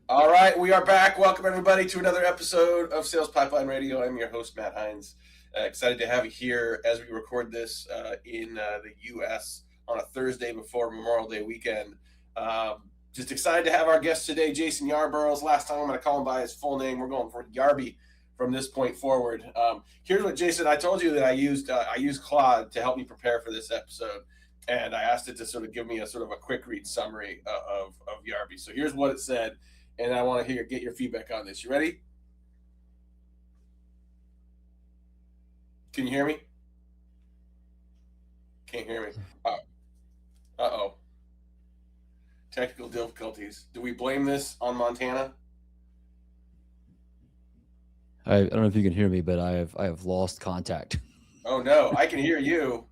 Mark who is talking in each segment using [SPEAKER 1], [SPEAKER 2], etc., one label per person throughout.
[SPEAKER 1] All right, we are back. Welcome, everybody, to another episode of Sales Pipeline Radio. I'm your host, Matt Heinz. Excited to have you here as we record this in the U.S. on a Thursday before Memorial Day weekend. Just excited to have our guest today, Jason Yarborough. Last time I'm going to call him by his full name. We're going for Yarby from this point forward. Here's what, Jason, I told you that I used Claude to help me prepare for this episode, and I asked it to sort of give me a sort of a quick read summary of Yarby. So here's what it said. And I want to get your feedback on this. You ready? Can you hear me? Can't hear me. Uh-oh. Technical difficulties. Do we blame this on Montana?
[SPEAKER 2] I don't know if you can hear me, but I have lost contact.
[SPEAKER 1] Oh no, I can hear you.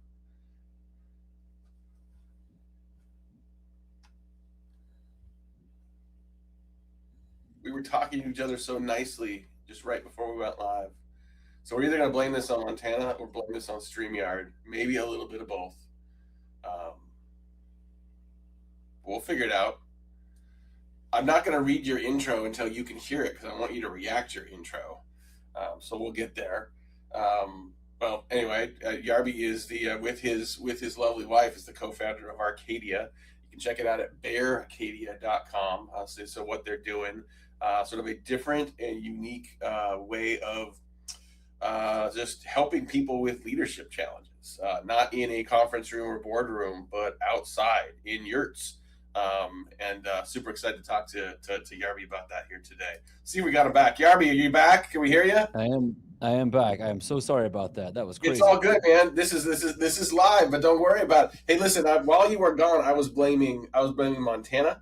[SPEAKER 1] We were talking to each other so nicely just right before we went live. So we're either going to blame this on Montana or blame this on StreamYard. Maybe a little bit of both. We'll figure it out. I'm not going to read your intro until you can hear it because I want you to react to your intro. So we'll get there. Well, anyway, Yarby is the with his lovely wife is the co-founder of Arcadia. You can check it out at beararcadia.com. So what they're doing, sort of a different and unique way of just helping people with leadership challenges, not in a conference room or boardroom, but outside in yurts. And super excited to talk to Yarby about that here today. See, we got him back. Yarby, are you back? Can we hear you?
[SPEAKER 2] I am back. I am so sorry about that. That was crazy.
[SPEAKER 1] It's all good, man. This is live, but don't worry about it. Hey, listen, while you were gone, I was blaming Montana.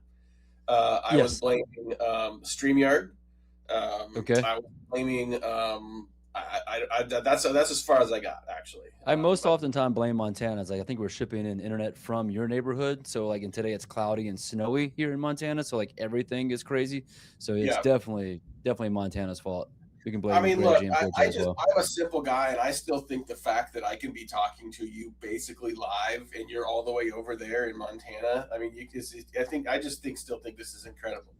[SPEAKER 1] I was blaming StreamYard.
[SPEAKER 2] Okay.
[SPEAKER 1] I was blaming that's as far as I got, actually.
[SPEAKER 2] I most oftentimes blame Montana. I think we're shipping in internet from your neighborhood. So like in today it's cloudy and snowy here in Montana. So like everything is crazy. So it's definitely Montana's fault. We can blame.
[SPEAKER 1] I mean, look, I'm a simple guy, and I still think the fact that I can be talking to you basically live, and you're all the way over there in Montana. I mean, I just still think this is incredible.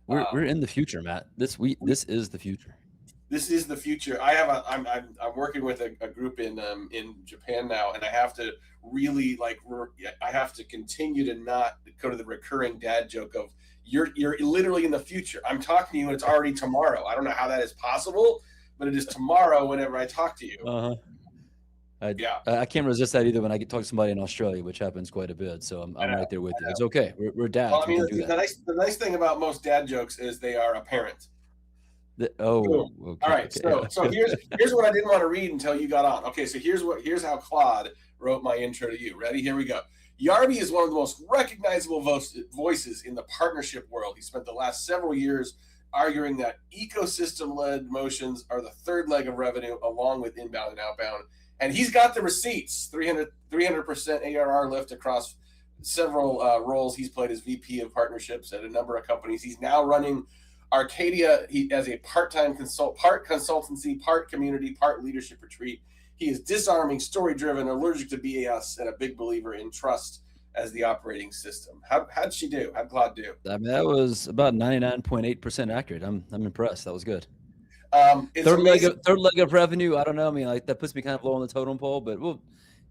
[SPEAKER 2] We're in the future, Matt. This is the future.
[SPEAKER 1] This is the future. I'm working with a group in Japan now, and I have to really I have to continue to not go to the recurring dad joke of you're literally in the future. I'm talking to you and it's already tomorrow. I don't know how that is possible, but it is tomorrow whenever I talk to you.
[SPEAKER 2] I can't resist that either when I get talk to somebody in Australia, which happens quite a bit. So I'm right there with you. It's okay. We're dads.
[SPEAKER 1] Well, I mean, the nice thing about most dad jokes is they are apparent.
[SPEAKER 2] Okay.
[SPEAKER 1] All right. So here's what I didn't want to read until you got on. Okay, so here's how Claude wrote my intro to you. Ready? Here we go. Yarby is one of the most recognizable voices in the partnership world. He spent the last several years arguing that ecosystem-led motions are the third leg of revenue, along with inbound and outbound. And he's got the receipts: 300% ARR lift across several roles. He's played as VP of partnerships at a number of companies. He's now running Arcadia as a part consultancy, part community, part leadership retreat. He is disarming, story-driven, allergic to BS, and a big believer in trust as the operating system. How'd she do? How'd Claude do?
[SPEAKER 2] I mean, that was about 99.8% accurate. I'm impressed. That was good.
[SPEAKER 1] Third
[SPEAKER 2] leg of revenue. I don't know. I mean, like that puts me kind of low on the totem pole, but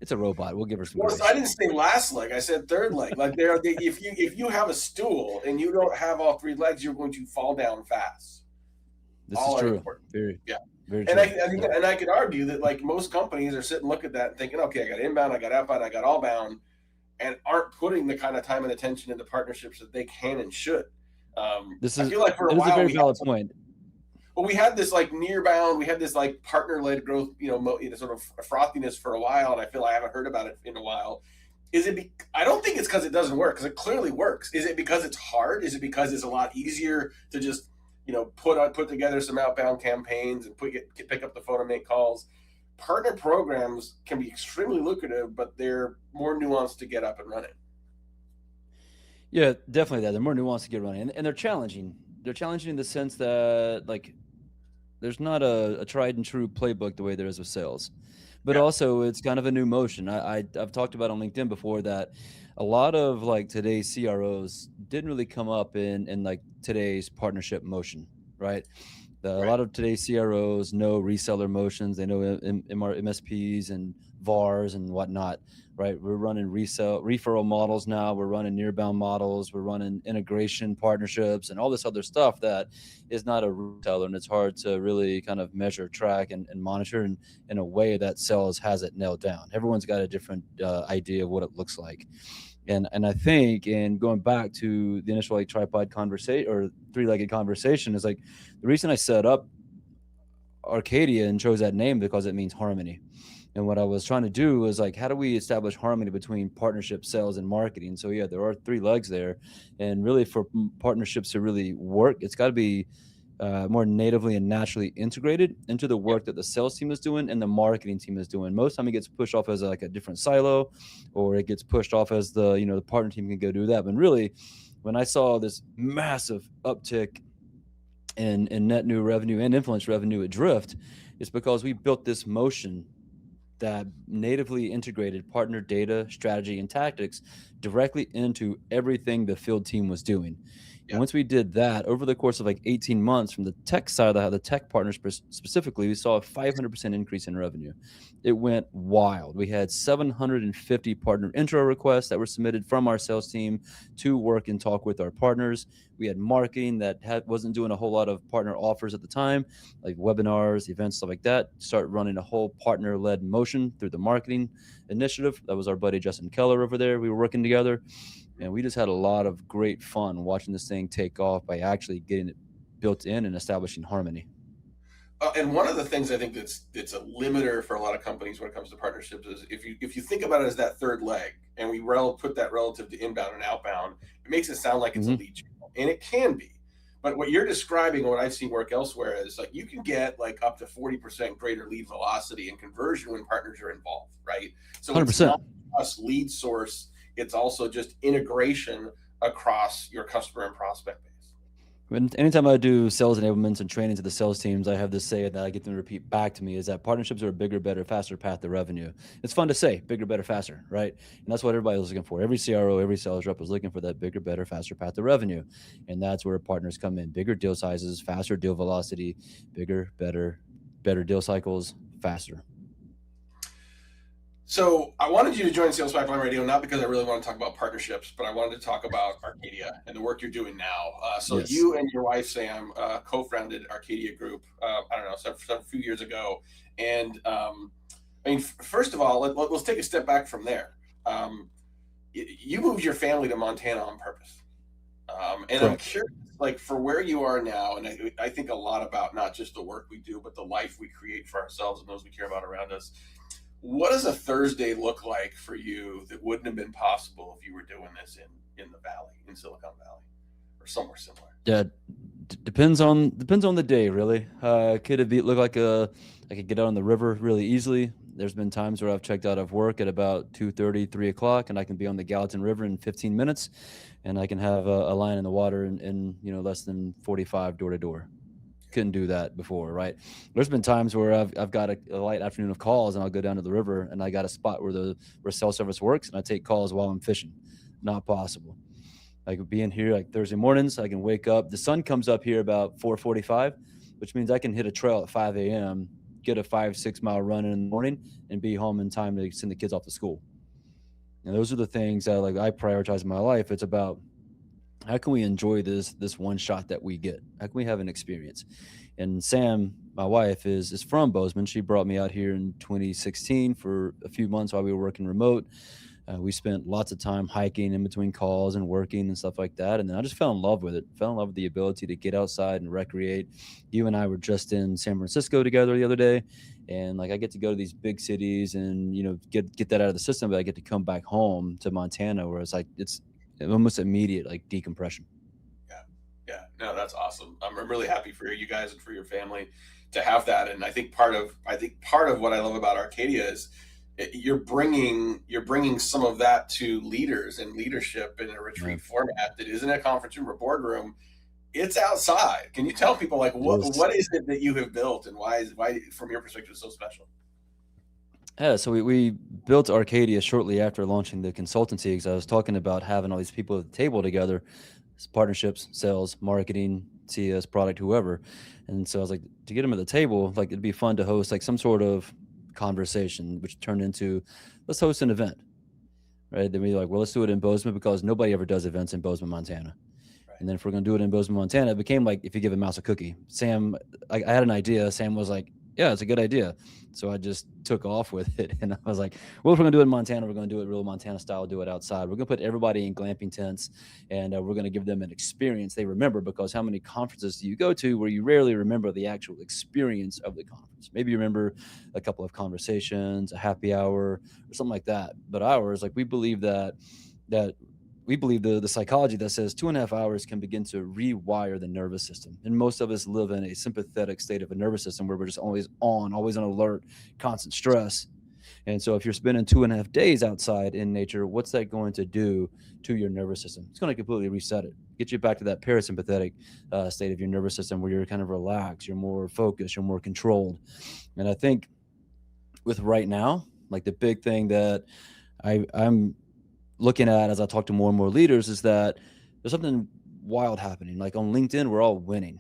[SPEAKER 2] it's a robot. We'll give her some.
[SPEAKER 1] Well, I didn't say last leg. I said third leg. Like if you have a stool and you don't have all three legs, you're going to fall down fast.
[SPEAKER 2] This is true. Very
[SPEAKER 1] and true. I could argue that like most companies are sitting, look at that, and thinking, okay, I got inbound, I got outbound, I got all bound, and aren't putting the kind of time and attention into partnerships that they can and should. I feel like for a while,
[SPEAKER 2] a very valid point.
[SPEAKER 1] Well, we had this like near bound, we had this like partner-led growth, sort of frothiness for a while, and I feel I haven't heard about it in a while. I don't think it's because it doesn't work, because it clearly works. Is it because it's hard? Is it because it's a lot easier to just put together some outbound campaigns and pick up the phone and make calls? Partner programs can be extremely lucrative, but they're more nuanced to get up and running.
[SPEAKER 2] Yeah, definitely that. They're more nuanced to get running, and they're challenging. They're challenging in the sense that like there's not a tried and true playbook the way there is with sales, but also it's kind of a new motion. I've talked about on LinkedIn before that a lot of like today's CROs didn't really come up in like today's partnership motion, right? A
[SPEAKER 1] Right.
[SPEAKER 2] lot of today's CROs know reseller motions. They know MSPs and VARs and whatnot, right? We're running resell referral models now. We're running nearbound models. We're running integration partnerships and all this other stuff that is not a reseller, and it's hard to really kind of measure, track, and monitor in a way that sales has it nailed down. Everyone's got a different idea of what it looks like. And I think, and going back to the initial like tripod conversation or three-legged conversation, is like the reason I set up Arcadia and chose that name because it means harmony. And what I was trying to do is like, how do we establish harmony between partnership, sales, and marketing? So yeah, there are three legs there, and really for partnerships to really work, it's got to be more natively and naturally integrated into the
[SPEAKER 1] Yep.
[SPEAKER 2] work that the sales team is doing and the marketing team is doing. Most time it gets pushed off as like a different silo, or it gets pushed off as the partner team can go do that. But really, when I saw this massive uptick in net new revenue and influence revenue at Drift, it's because we built this motion that natively integrated partner data, strategy, and tactics directly into everything the field team was doing. And
[SPEAKER 1] Yep.
[SPEAKER 2] once we did that over the course of like 18 months from the tech side of the tech partners specifically, we saw a 500% increase in revenue. It went wild. We had 750 partner intro requests that were submitted from our sales team to work and talk with our partners. We had marketing that wasn't doing a whole lot of partner offers at the time, like webinars, events, stuff like that. Start running a whole partner-led motion through the marketing initiative. That was our buddy Justin Keller over there. We were working together, and we just had a lot of great fun watching this thing take off by actually getting it built in and establishing harmony.
[SPEAKER 1] And one of the things I think that's a limiter for a lot of companies when it comes to partnerships is if you think about it as that third leg, and we put that relative to inbound and outbound, it makes it sound like it's a
[SPEAKER 2] Mm-hmm.
[SPEAKER 1] lead channel, and it can be. But what you're describing, what I've seen work elsewhere, is like you can get like up to 40% greater lead velocity and conversion when partners are involved, right? So it's
[SPEAKER 2] 100%.
[SPEAKER 1] not just lead source; it's also just integration across your customer and prospect base.
[SPEAKER 2] Anytime I do sales enablements and training to the sales teams, I have this say that I get them to repeat back to me is that partnerships are a bigger, better, faster path to revenue. It's fun to say bigger, better, faster, right? And that's what everybody was looking for. Every CRO, every sales rep was looking for that bigger, better, faster path to revenue. And that's where partners come in: bigger deal sizes, faster deal velocity, bigger, better deal cycles, faster.
[SPEAKER 1] So I wanted you to join Sales Pipeline Radio, not because I really want to talk about partnerships, but I wanted to talk about Arcadia and the work you're doing now. So
[SPEAKER 2] Yes.
[SPEAKER 1] you and your wife, Sam, co-founded Arcadia Group, I don't know, a few years ago. And I mean, first of all, let's take a step back from there. You moved your family to Montana on purpose. And I'm
[SPEAKER 2] Correct.
[SPEAKER 1] curious, like for where you are now, and I think a lot about not just the work we do, but the life we create for ourselves and those we care about around us. What does a Thursday look like for you that wouldn't have been possible if you were doing this in the Valley, in Silicon Valley, or somewhere similar?
[SPEAKER 2] Yeah, depends on the day, really. Could it look like I could get out on the river really easily? There's been times where I've checked out of work at about 2:30, 3 o'clock, and I can be on the Gallatin River in 15 minutes, and I can have a line in the water in less than 45 door to door. Couldn't do that before, right? There's been times where I've got a light afternoon of calls, and I'll go down to the river, and I got a spot where cell service works, and I take calls while I'm fishing. Not possible. Like being here like Thursday mornings, I can wake up. The sun comes up here about 4:45, which means I can hit a trail at 5 a.m., get a 5-6 mile run in the morning, and be home in time to send the kids off to school. And those are the things that like I prioritize in my life. It's about how can we enjoy this one shot that we get? How can we have an experience? And Sam, my wife, is from Bozeman. She brought me out here in 2016 for a few months while we were working remote. We spent lots of time hiking in between calls and working and stuff like that. And then I just fell in love with it. Fell in love with the ability to get outside and recreate. You and I were just in San Francisco together the other day, and like I get to go to these big cities and get that out of the system, but I get to come back home to Montana where it's like it's almost immediate like decompression.
[SPEAKER 1] Yeah, yeah, no, that's awesome. I'm really happy for you guys and for your family to have that. And I think part of what I love about Arcadia is you're bringing some of that to leaders and leadership in a
[SPEAKER 2] Yeah,
[SPEAKER 1] retreat format that isn't a conference room or boardroom. It's outside. Can you tell people like
[SPEAKER 2] it is.
[SPEAKER 1] what is it that you have built, and why from your perspective so special?
[SPEAKER 2] Yeah, so we built Arcadia shortly after launching the consultancy because I was talking about having all these people at the table together, partnerships, sales, marketing, CS, product, whoever. And so I was like, to get them at the table, like it'd be fun to host like some sort of conversation, which turned into let's host an event, right? Then we like, well, let's do it in Bozeman because nobody ever does events in Bozeman, Montana.
[SPEAKER 1] Right.
[SPEAKER 2] And then if we're gonna do it in Bozeman, Montana, it became like if you give a mouse a cookie. Sam, I had an idea. Sam was like, "Yeah, it's a good idea." So I just took off with it, and I was like, "Well, if we're gonna do it in Montana, we're gonna do it real Montana style. Do it outside. We're gonna put everybody in glamping tents, and we're gonna give them an experience they remember. Because how many conferences do you go to where you rarely remember the actual experience of the conference? Maybe you remember a couple of conversations, a happy hour, or something like that. But ours, like we believe that we believe the psychology that says 2.5 hours can begin to rewire the nervous system. And most of us live in a sympathetic state of a nervous system where we're just always on alert, constant stress. And so if you're spending 2.5 days outside in nature, what's that going to do to your nervous system? It's going to completely reset it, get you back to that parasympathetic state of your nervous system where you're kind of relaxed, you're more focused, you're more controlled. And I think with right now, like the big thing that I'm looking at as I talk to more and more leaders is that there's something wild happening. Like on LinkedIn, we're all winning,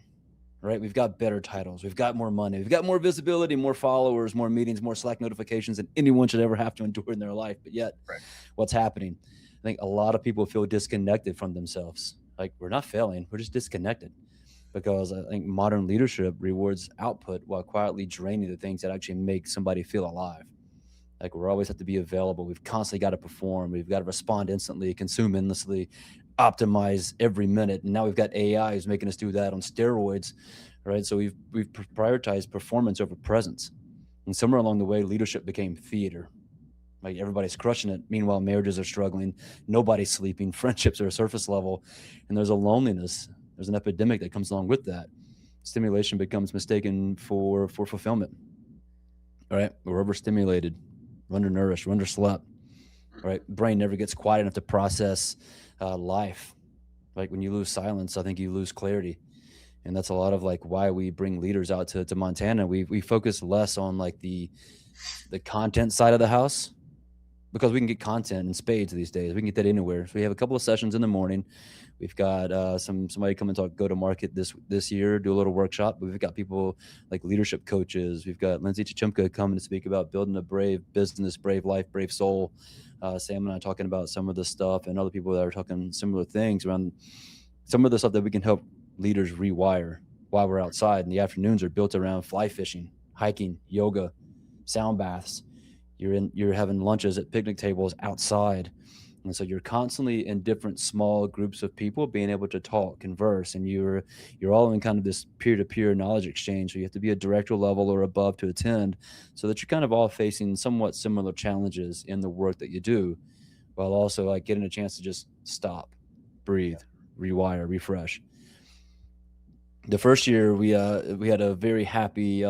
[SPEAKER 2] right? We've got better titles, we've got more money, we've got more visibility, more followers, more meetings, more Slack notifications than anyone should ever have to endure in their life. But yet,
[SPEAKER 1] Right.
[SPEAKER 2] what's happening? I think a lot of people feel disconnected from themselves. Like we're not failing, we're just disconnected because I think modern leadership rewards output while quietly draining the things that actually make somebody feel alive. Like we're always have to be available. We've constantly got to perform. We've got to respond instantly, consume endlessly, optimize every minute. And now we've got AI who's making us do that on steroids, right? So we've prioritized performance over presence. And somewhere along the way, leadership became theater. Like everybody's crushing it. Meanwhile, marriages are struggling. Nobody's sleeping. Friendships are a surface level, and there's a loneliness. There's an epidemic that comes along with that. Stimulation becomes mistaken for fulfillment. All right, we're overstimulated, we're undernourished, we're underslept. Right, brain never gets quiet enough to process life. Like when you lose silence, I think you lose clarity, and that's a lot of like why we bring leaders out to Montana. We focus less on like the content side of the house because we can get content in spades these days. We can get that anywhere. So we have a couple of sessions in the morning. We've got somebody come and talk go to market this year, do a little workshop. We've got people like leadership coaches. We've got Lindsay Chichimka coming to speak about building a brave business, brave life, brave soul. Sam and I talking about some of the stuff, and other people that are talking similar things around some of the stuff that we can help leaders rewire while we're outside. And the afternoons are built around fly fishing, hiking, yoga, sound baths. You're having lunches at picnic tables outside, and so you're constantly in different small groups of people being able to talk, converse, and you're all in kind of this peer-to-peer knowledge exchange. So you have to be a director level or above to attend, so that you're kind of all facing somewhat similar challenges in the work that you do, while also like getting a chance to just stop, breathe, rewire, refresh. The first year we had a very happy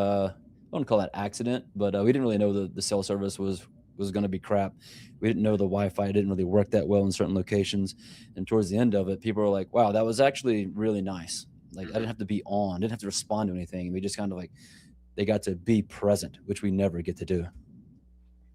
[SPEAKER 2] I don't call that accident, but we didn't really know the cell service was going to be crap. We didn't know the Wi-Fi didn't really work that well in certain locations, and towards the end of it, people were like, "Wow, that was actually really nice." Like I didn't have to be on, didn't have to respond to anything. We just kind of like they got to be present, which we never get to do.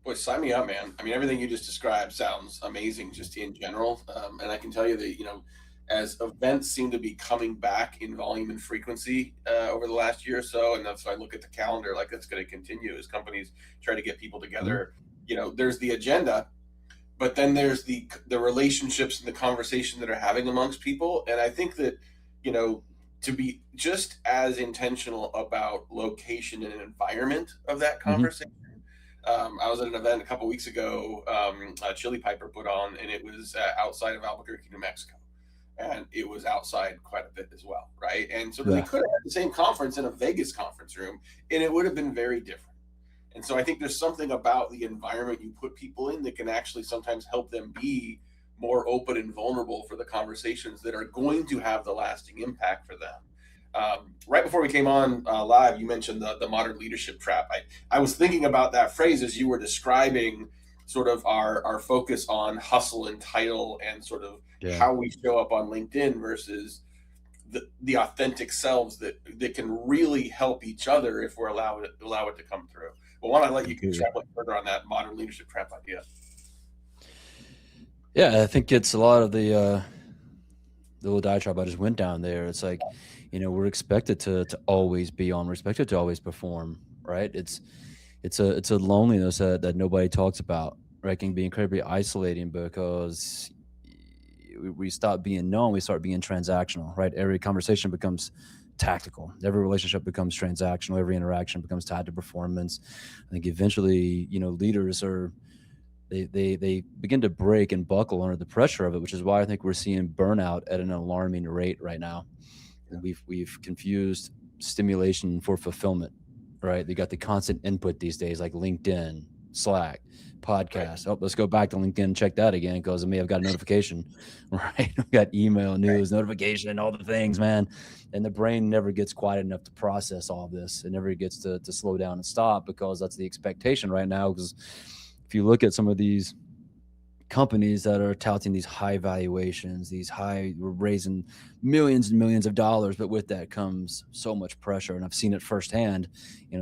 [SPEAKER 1] Boy, sign me up, man. I mean, everything you just described sounds amazing just in general. And I can tell you that, as events seem to be coming back in volume and frequency over the last year or so, and that's why I look at the calendar like that's going to continue as companies try to get people
[SPEAKER 2] Mhm.
[SPEAKER 1] together. There's the agenda, but then there's the relationships and the conversation that are having amongst people. And I think that, you know, to be just as intentional about location and environment of that
[SPEAKER 2] Mhm.
[SPEAKER 1] conversation. I was at an event a couple weeks ago, Chili Piper put on, and it was outside of Albuquerque, New Mexico. And it was outside quite a bit as well, right? And so they
[SPEAKER 2] Yeah.
[SPEAKER 1] could have had the same conference in a Vegas conference room, and it would have been very different. And so I think there's something about the environment you put people in that can actually sometimes help them be more open and vulnerable for the conversations that are going to have the lasting impact for them. Right before we came on live, you mentioned the modern leadership trap. I was thinking about that phrase as you were describing sort of our focus on hustle and title and sort of
[SPEAKER 2] Yeah.
[SPEAKER 1] how we show up on LinkedIn versus the authentic selves that can really help each other if we're allow it to come through. But why not let you
[SPEAKER 2] Completely.
[SPEAKER 1] extrapolate further on that modern leadership trap idea?
[SPEAKER 2] Yeah, I think it's a lot of the little diatribe I just went down there. It's like, we're expected to always be on. We're expected to always perform, right? It's a loneliness that nobody talks about, right? It can be incredibly isolating because we stop being known, we start being transactional, right? Every conversation becomes tactical. Every relationship becomes transactional. Every interaction becomes tied to performance. I think eventually, leaders are they begin to break and buckle under the pressure of it, which is why I think we're seeing burnout at an alarming rate right now.
[SPEAKER 1] Yeah.
[SPEAKER 2] We've confused stimulation for fulfillment, right? They got the constant input these days, like LinkedIn, Slack,
[SPEAKER 1] Right.
[SPEAKER 2] podcast. Oh, let's go back to LinkedIn and check that again because I may have got a notification, right? We got email,
[SPEAKER 1] Right.
[SPEAKER 2] news, notification, all the things, man. And the brain never gets quiet enough to process all this. It never gets to slow down and stop because that's the expectation right now. Because if you look at some of these companies that are touting these high valuations, we're raising millions and millions of dollars, but with that comes so much pressure. And I've seen it firsthand.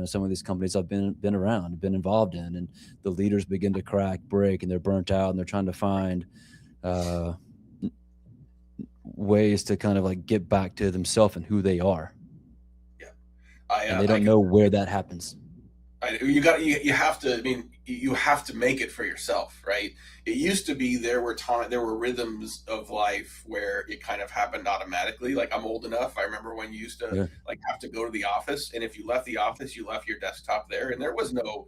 [SPEAKER 2] Some of these companies I've been around, been involved in, and the leaders begin to crack, break, and they're burnt out, and they're trying to find uh, ways to kind of like get back to themselves and who they are,
[SPEAKER 1] Yeah.
[SPEAKER 2] and they
[SPEAKER 1] I
[SPEAKER 2] don't know where that happens.
[SPEAKER 1] you have to, I mean, you have to make it for yourself, right? It used to be there were rhythms of life where it kind of happened automatically. Like, I'm old enough, I remember when you used to
[SPEAKER 2] Yeah,
[SPEAKER 1] like have to go to the office, and if you left the office, you left your desktop there, and there was no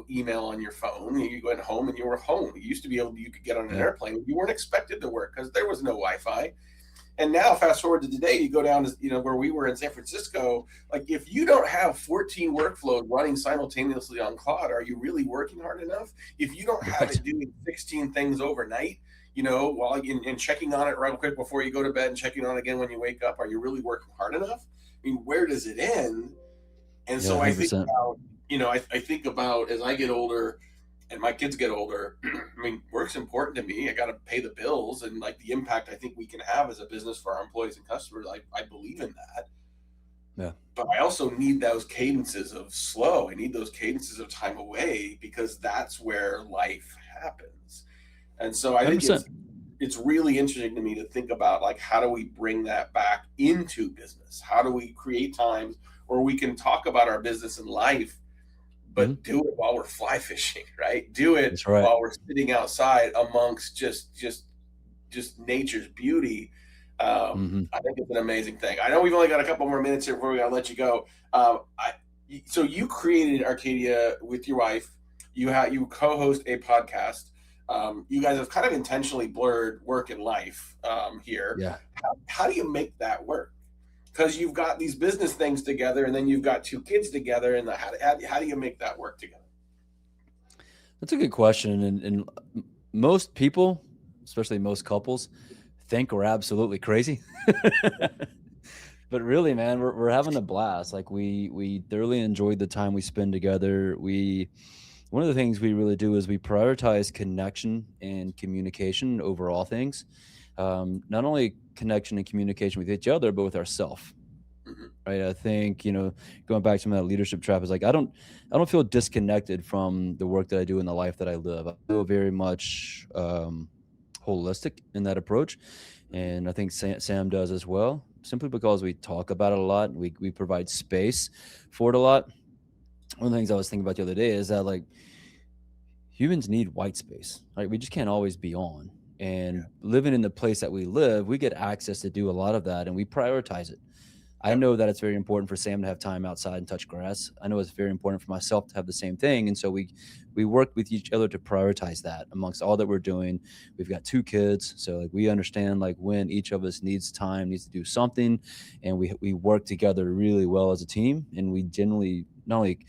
[SPEAKER 1] email on your phone. You went home and you were home. You used to be able, you could get on an
[SPEAKER 2] yeah,
[SPEAKER 1] airplane, you weren't expected to work because there was no Wi-Fi. And now, fast forward to today, you go down to, where we were in San Francisco. Like, if you don't have 14 workflows running simultaneously on Claude, are you really working hard enough? If you don't have
[SPEAKER 2] right.
[SPEAKER 1] it doing 16 things overnight, while and checking on it real quick before you go to bed and checking on it again when you wake up, are you really working hard enough? I mean, where does it end? And
[SPEAKER 2] Yeah,
[SPEAKER 1] so I think
[SPEAKER 2] 100%.
[SPEAKER 1] about, I think about, as I get older and my kids get older, I mean, work's important to me. I got to pay the bills, and like the impact I think we can have as a business for our employees and customers. I believe in that,
[SPEAKER 2] Yeah,
[SPEAKER 1] but I also need those cadences of slow. I need those cadences of time away because that's where life happens. And so I think
[SPEAKER 2] 100%.
[SPEAKER 1] it's really interesting to me to think about, like, how do we bring that back into business? How do we create times where we can talk about our business and life,
[SPEAKER 2] Hmm.
[SPEAKER 1] but do it while we're fly fishing, right? Do it
[SPEAKER 2] That's right.
[SPEAKER 1] while we're sitting outside amongst just nature's beauty.
[SPEAKER 2] Hmm.
[SPEAKER 1] I think it's an amazing thing. I know we've only got a couple more minutes here before we gotta let you go. So you created Arcadia with your wife. You co-host a podcast. You guys have kind of intentionally blurred work and life here.
[SPEAKER 2] Yeah.
[SPEAKER 1] How do you make that work? Because you've got these business things together, and then you've got two kids together, and how do you make that work together?
[SPEAKER 2] That's a good question. And most people, especially most couples, think we're absolutely crazy. But really, man, we're having a blast. Like we thoroughly enjoyed the time we spend together. One of the things we really do is we prioritize connection and communication over all things. Not only connection and communication with each other, but with ourselves.
[SPEAKER 1] Mhm.
[SPEAKER 2] Right. I think, going back to some of that leadership trap is like I don't feel disconnected from the work that I do in the life that I live. I feel very much holistic in that approach. And I think Sam does as well, simply because we talk about it a lot. We provide space for it a lot. One of the things I was thinking about the other day is that like humans need white space, right? We just can't always be on.
[SPEAKER 1] Yeah.
[SPEAKER 2] And living in the place that we live, we get access to do a lot of that and we prioritize it. I
[SPEAKER 1] Yep.
[SPEAKER 2] know that it's very important for Sam to have time outside and touch grass. I know it's very important for myself to have the same thing. And so we work with each other to prioritize that amongst all that we're doing. We've got two kids, so like we understand like when each of us needs time, needs to do something, and we work together really well as a team. And we generally not only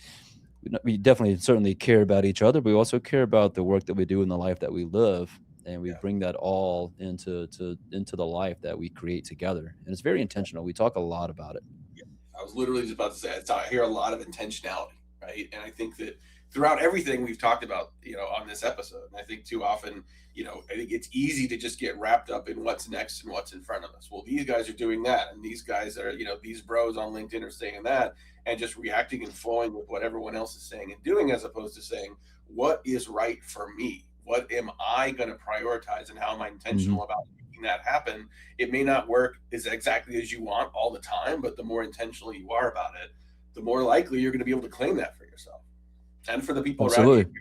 [SPEAKER 2] we definitely certainly care about each other, but we also care about the work that we do in the life that we live, and we
[SPEAKER 1] Yeah.
[SPEAKER 2] bring that all into the life that we create together. And it's very intentional. We talk a lot about it.
[SPEAKER 1] I was literally just about to say, I hear a lot of intentionality, right? And I think that throughout everything we've talked about, on this episode. And I think too often, I think it's easy to just get wrapped up in what's next and what's in front of us. Well, these guys are doing that, and these guys are, these bros on LinkedIn are saying that, and just reacting and flowing with what everyone else is saying and doing, as opposed to saying, what is right for me? What am I going to prioritize, and how am I intentional about making that happen? It may not work exactly as you want all the time, but the more intentional you are about it, the more likely you're going to be able to claim that for yourself and for the people around you.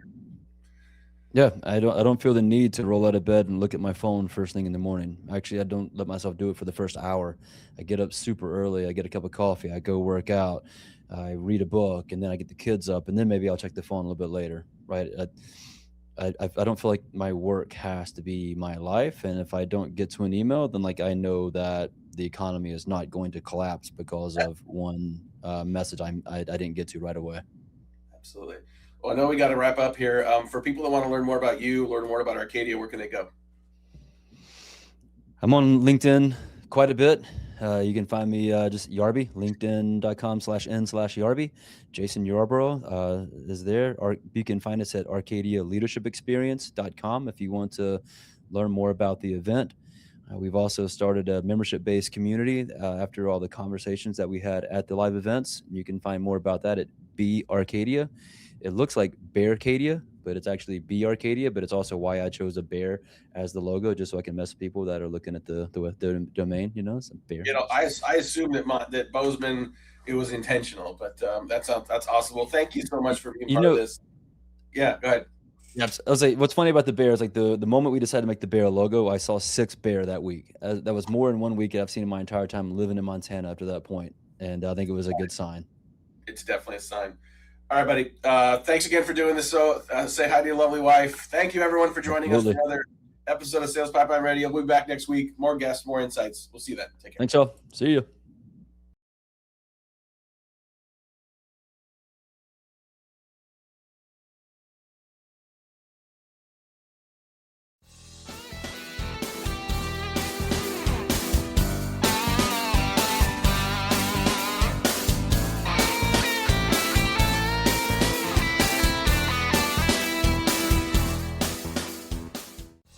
[SPEAKER 2] Yeah, I don't feel the need to roll out of bed and look at my phone first thing in the morning. Actually, I don't let myself do it for the first hour. I get up super early. I get a cup of coffee. I go work out. I read a book, and then I get the kids up, and then maybe I'll check the phone a little bit later. Right? I don't feel like my work has to be my life, and if I don't get to an email, then I know that the economy is not going to collapse because of one message I didn't get to right away.
[SPEAKER 1] Absolutely. Well, I know we got to wrap up here. For people that want to learn more about you, learn more about Arcadia, where can they go?
[SPEAKER 2] I'm on LinkedIn quite a bit. You can find me just Yarby, linkedin.com/n/Yarby. Jason Yarborough is there. Or you can find us at arcadialeadershipexperience.com if you want to learn more about the event. We've also started a membership-based community after all the conversations that we had at the live events. You can find more about that at Be Arcadia. It looks like Bearcadia, but it's actually Be Arcadia, but it's also why I chose a bear as the logo, just so I can mess with people that are looking at the domain, some bear.
[SPEAKER 1] I assume that Bozeman, it was intentional, but that's awesome. Well, thank you so much for being part of this. Yeah, go ahead.
[SPEAKER 2] Yeah, I was like, what's funny about the bear is the moment we decided to make the bear logo, I saw 6 bear that week. That was more in one week than I've seen in my entire time living in Montana up to that point. And I think it was a good sign.
[SPEAKER 1] It's definitely a sign. All right, buddy. Thanks again for doing this. So say hi to your lovely wife. Thank you, everyone, for joining us for another episode of Sales Pipeline Radio. We'll be back next week. More guests, more insights. We'll see you then. Take care.
[SPEAKER 2] Thanks, y'all. See you.